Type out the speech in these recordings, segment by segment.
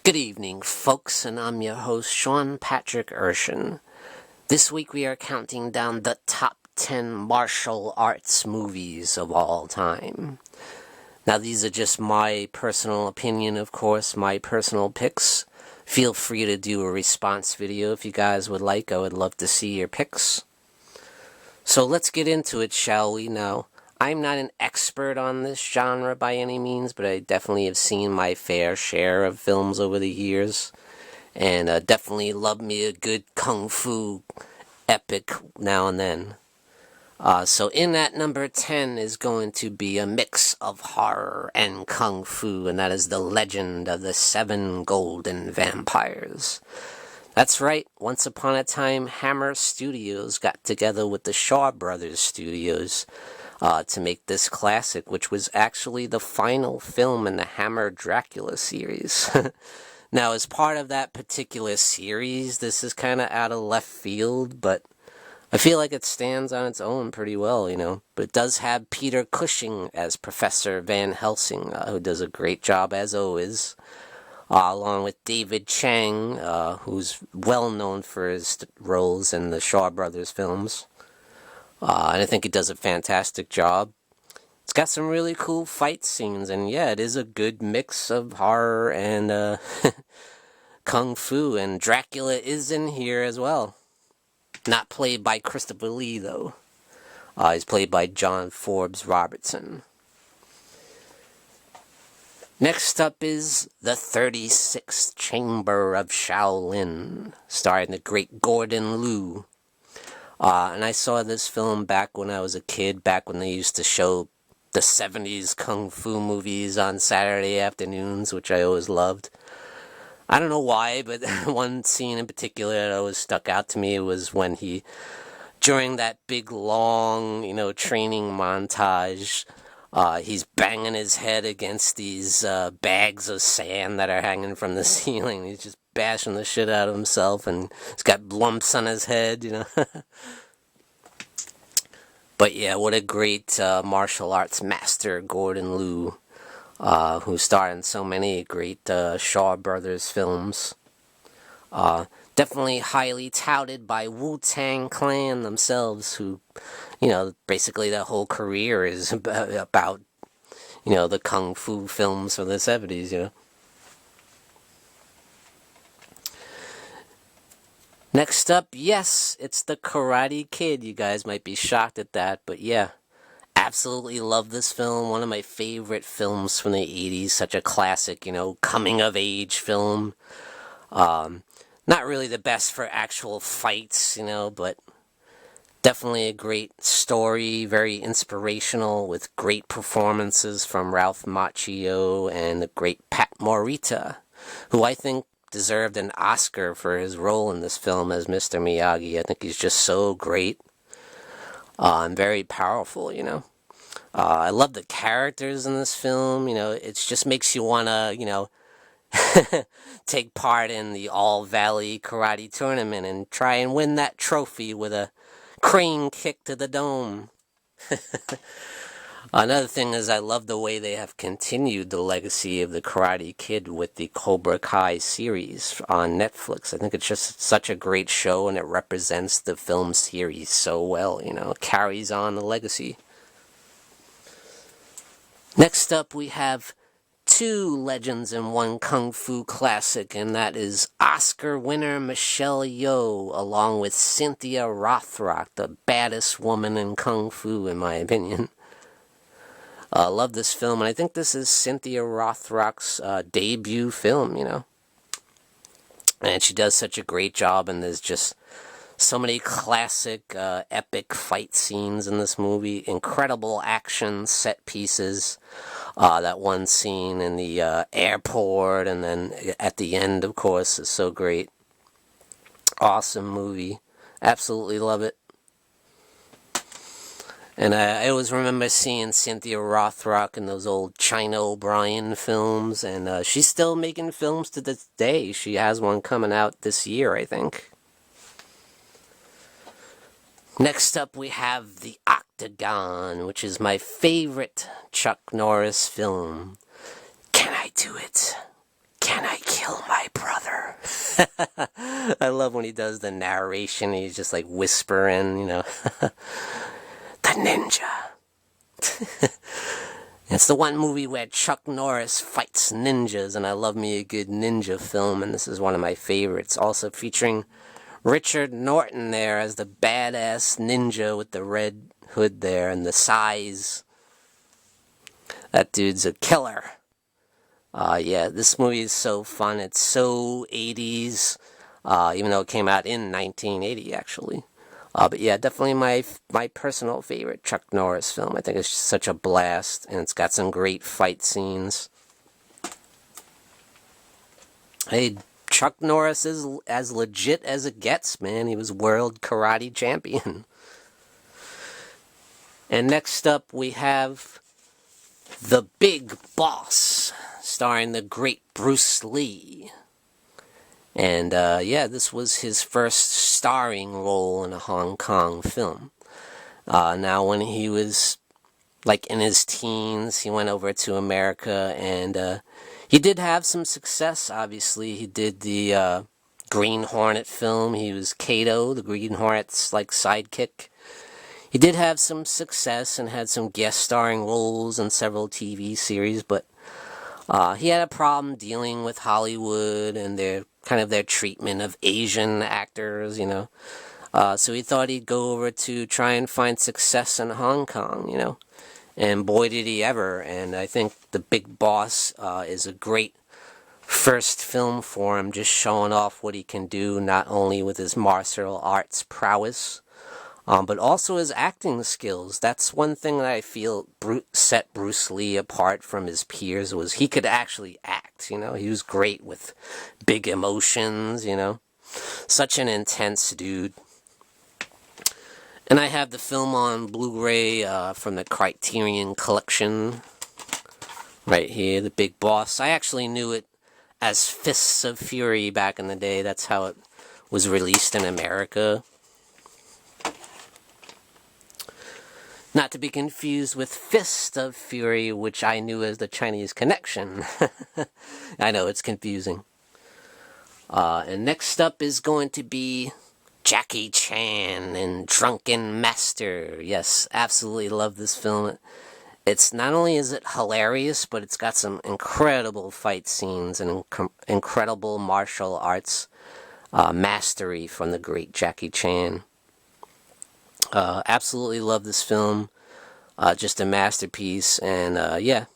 Good evening, folks, and I'm your host, Sean Patrick Erschen. This week we are counting down the top 10 martial arts movies of all time. Now, these are just my personal opinion, of course, my personal picks. Feel free to do a response video if you guys would like. I would love to see your picks. So let's get into it, shall we? Now, I'm not an expert on this genre by any means, but I definitely have seen my fair share of films over the years. And definitely love me a good kung fu epic now and then. So in that number 10 is going to be a mix of horror and kung fu, and that is The Legend of the Seven Golden Vampires. That's right, once upon a time, Hammer Studios got together with the Shaw Brothers Studios to make this classic, which was actually the final film in the Hammer Dracula series. Now, as part of that particular series, this is kind of out of left field, but I feel like it stands on its own pretty well, But it does have Peter Cushing as Professor Van Helsing, who does a great job as always, along with David Chang, who's well known for his roles in the Shaw Brothers films. And I think he does a fantastic job. It's got some really cool fight scenes, and yeah, it is a good mix of horror and kung fu, and Dracula is in here as well. Not played by Christopher Lee, though. He's played by John Forbes Robertson. Next up is The 36th Chamber of Shaolin, starring the great Gordon Liu. And I saw this film back when I was a kid, back when they used to show the 70s kung fu movies on Saturday afternoons, which I always loved. I don't know why, but one scene in particular that always stuck out to me was when he, during that big, long, training montage, he's banging his head against these bags of sand that are hanging from the ceiling. He's just bashing the shit out of himself, and he's got lumps on his head, But yeah, what a great martial arts master, Gordon Liu, who starred in so many great Shaw Brothers films. Definitely highly touted by Wu-Tang Clan themselves, who, basically their whole career is about the kung fu films of the 70s, Next up, yes, it's The Karate Kid. You guys might be shocked at that, but yeah, absolutely love this film. One of my favorite films from the 80s, such a classic, coming-of-age film. Not really the best for actual fights, but definitely a great story, very inspirational, with great performances from Ralph Macchio and the great Pat Morita, who I think deserved an Oscar for his role in this film as Mr. Miyagi. I think he's just so great and very powerful, I love the characters in this film, it just makes you want to, take part in the All-Valley Karate Tournament and try and win that trophy with a crane kick to the dome. Another thing is I love the way they have continued the legacy of the Karate Kid with the Cobra Kai series on Netflix. I think it's just such a great show, and it represents the film series so well, it carries on the legacy. Next up, we have two legends in one kung fu classic, and that is Oscar winner Michelle Yeoh, along with Cynthia Rothrock, the baddest woman in kung fu, in my opinion. Love this film, and I think this is Cynthia Rothrock's debut film, And she does such a great job, and there's just so many classic, epic fight scenes in this movie. Incredible action set pieces. That one scene in the airport, and then at the end, of course, is so great. Awesome movie. Absolutely love it. And I always remember seeing Cynthia Rothrock in those old China O'Brien films, and she's still making films to this day. She has one coming out this year, I think. Next up, we have The Octagon, which is my favorite Chuck Norris film. Can I do it? Can I kill my I love when he does the narration. He's just like whispering, the ninja. It's the one movie where Chuck Norris fights ninjas, and I love me a good ninja film, and this is one of my favorites. Also featuring Richard Norton there as the badass ninja with the red hood there and the size. That dude's a killer. Yeah, this movie is so fun. It's so 80s, even though it came out in 1980, actually. But yeah, definitely my personal favorite Chuck Norris film. I think it's just such a blast, and it's got some great fight scenes. Hey, Chuck Norris is as legit as it gets, man. He was world karate champion. And next up, we have The Big Boss, starring the great Bruce Lee. And yeah, this was his first starring role in a Hong Kong film. Now, when he was like in his teens, he went over to America, and he did have some success. Obviously, he did the Green Hornet film. He was Kato, the Green Hornet's like sidekick. He did have some success and had some guest starring roles in several TV series, but he had a problem dealing with Hollywood and their treatment of Asian actors, So he thought he'd go over to try and find success in Hong Kong, And boy, did he ever. And I think The Big Boss is a great first film for him, just showing off what he can do, not only with his martial arts prowess, but also his acting skills. That's one thing that I feel set Bruce Lee apart from his peers, was he could actually act, He was great with big emotions, Such an intense dude. And I have the film on Blu-ray from the Criterion Collection. Right here, The Big Boss. I actually knew it as Fists of Fury back in the day. That's how it was released in America. Not to be confused with Fist of Fury, which I knew as the Chinese Connection. I know, it's confusing. And next up is going to be Jackie Chan and Drunken Master. Yes, absolutely love this film. It's not only is it hilarious, but it's got some incredible fight scenes and incredible martial arts mastery from the great Jackie Chan. Absolutely love this film. Just a masterpiece. And yeah,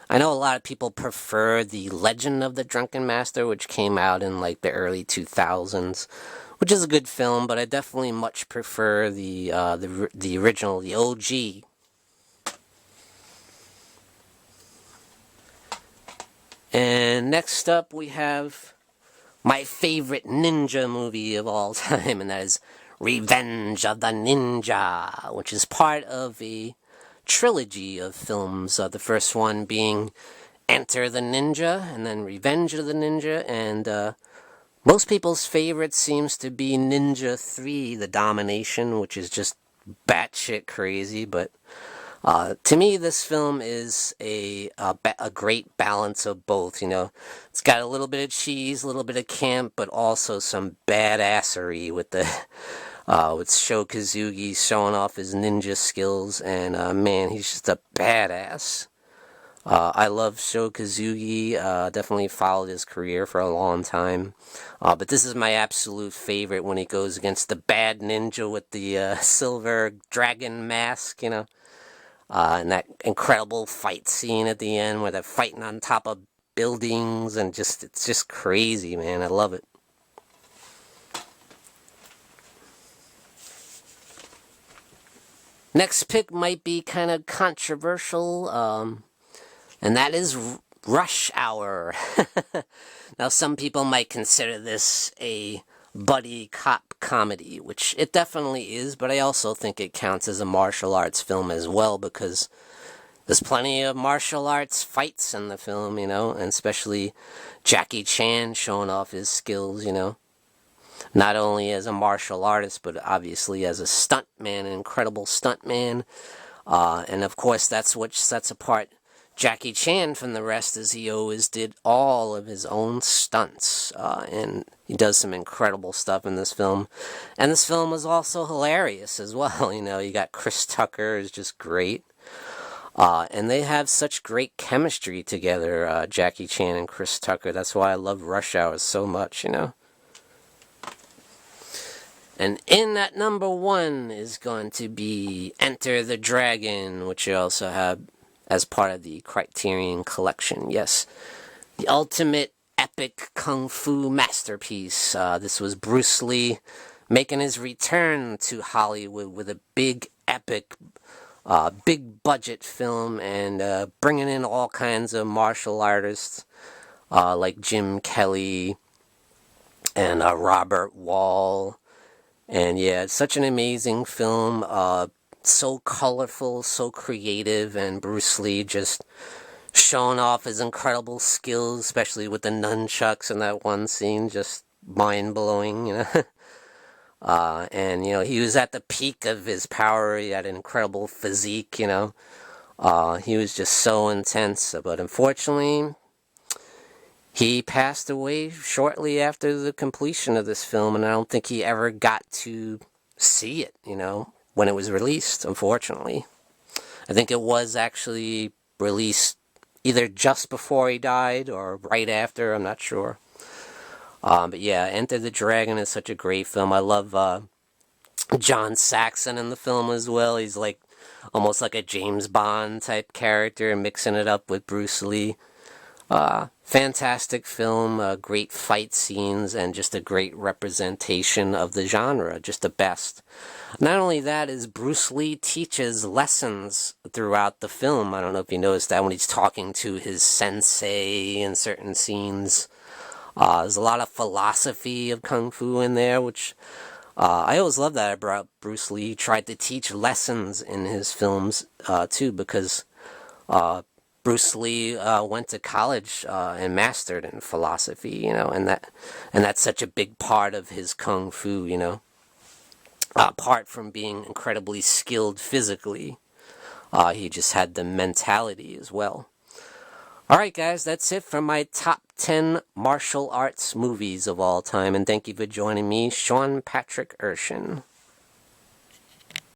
I know a lot of people prefer The Legend of the Drunken Master, which came out in like the early 2000s, which is a good film, but I definitely much prefer the original, the OG. And next up we have my favorite ninja movie of all time, and that is Revenge of the Ninja, which is part of a trilogy of films. The first one being Enter the Ninja, and then Revenge of the Ninja, and most people's favorite seems to be Ninja 3, The Domination, which is just batshit crazy, but to me, this film is a great balance of both, It's got a little bit of cheese, a little bit of camp, but also some badassery with the with Sho Kosugi showing off his ninja skills, and man, he's just a badass. I love Sho Kosugi, definitely followed his career for a long time, but this is my absolute favorite when he goes against the bad ninja with the silver dragon mask, and that incredible fight scene at the end where they're fighting on top of buildings, and it's just crazy, man. I love it. Next pick might be kind of controversial, and that is Rush Hour. Now, some people might consider this a buddy cop comedy, which it definitely is, but I also think it counts as a martial arts film as well, because there's plenty of martial arts fights in the film, and especially Jackie Chan showing off his skills, not only as a martial artist, but obviously as a stuntman, an incredible stuntman, and of course that's what sets apart Jackie Chan from the rest, as he always did all of his own stunts, and he does some incredible stuff in this film. And this film was also hilarious as well. You know, you got Chris Tucker is just great. And they have such great chemistry together, Jackie Chan and Chris Tucker. That's why I love Rush Hour so much, you know. And in at number 1 is going to be Enter the Dragon, which you also have as part of the Criterion Collection. Yes, the ultimate epic kung fu masterpiece. This was Bruce Lee making his return to Hollywood with a big, epic, big budget film, and bringing in all kinds of martial artists like Jim Kelly and Robert Wall. And yeah, it's such an amazing film. So colorful, so creative, and Bruce Lee just showing off his incredible skills, especially with the nunchucks in that one scene, just mind-blowing, you know. And, you know, he was at the peak of his power. He had an incredible physique, you know. He was just so intense, but unfortunately, he passed away shortly after the completion of this film, and I don't think he ever got to see it, you know, when it was released, unfortunately. I think it was actually released either just before he died or right after, I'm not sure. But yeah, Enter the Dragon is such a great film. I love John Saxon in the film as well. He's like almost like a James Bond type character, mixing it up with Bruce Lee. Fantastic film, great fight scenes, and just a great representation of the genre, just the best. Not only that, is Bruce Lee teaches lessons throughout the film. I don't know if you noticed that when he's talking to his sensei in certain scenes. There's a lot of philosophy of Kung Fu in there, which I always love that about Bruce Lee. He tried to teach lessons in his films, too, because Bruce Lee went to college and mastered in philosophy, you know, and that's such a big part of his Kung Fu, you know. Apart from being incredibly skilled physically, he just had the mentality as well. Alright guys, that's it for my top 10 martial arts movies of all time, and thank you for joining me, Sean Patrick Erschen.